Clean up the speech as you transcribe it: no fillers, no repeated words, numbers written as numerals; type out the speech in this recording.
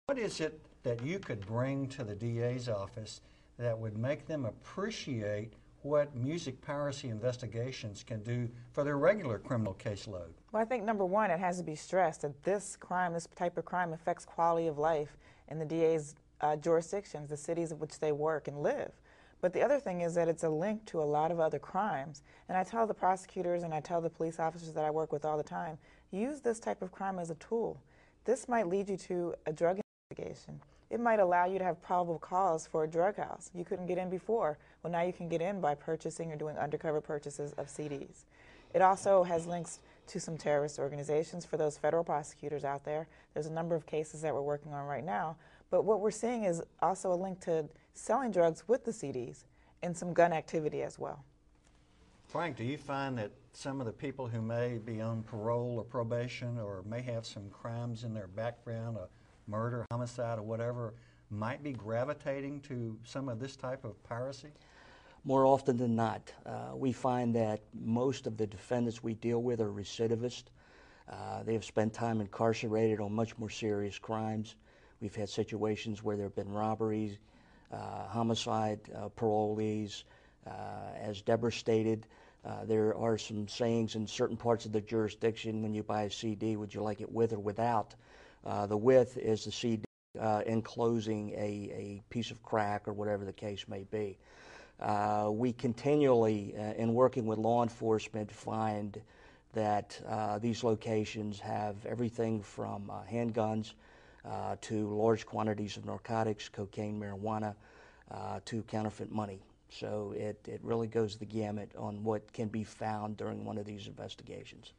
What is it that you could bring to the DA's office that would make them appreciate what music piracy investigations can do for their regular criminal caseload? Well, I think number one, it has to be stressed that this crime, this type of crime, affects quality of life in the DA's jurisdictions, the cities in which they work and live. But the other thing is that it's a link to a lot of other crimes. And I tell the prosecutors and I tell the police officers that I work with all the time, use this type of crime as a tool. This might lead you to a drug investigation. It might allow you to have probable cause for a drug house. You couldn't get in before. Well, now you can get in by purchasing or doing undercover purchases of CDs. It also has links to some terrorist organizations for those federal prosecutors out there. There's a number of cases that we're working on right now. But what we're seeing is also a link to selling drugs with the CDs and some gun activity as well. Frank, do you find that some of the people who may be on parole or probation or may have some crimes in their background, a murder, homicide, or whatever, might be gravitating to some of this type of piracy? More often than not. We find that most of the defendants we deal with are recidivists. They have spent time incarcerated on much more serious crimes. We've had situations where there have been robberies, homicide, parolees. As Deborah stated, there are some sayings in certain parts of the jurisdiction when you buy a CD, would you like it with or without? The with is the CD enclosing a piece of crack or whatever the case may be. We continually, in working with law enforcement, find that these locations have everything from handguns to large quantities of narcotics, cocaine, marijuana, to counterfeit money. So it really goes the gamut on what can be found during one of these investigations.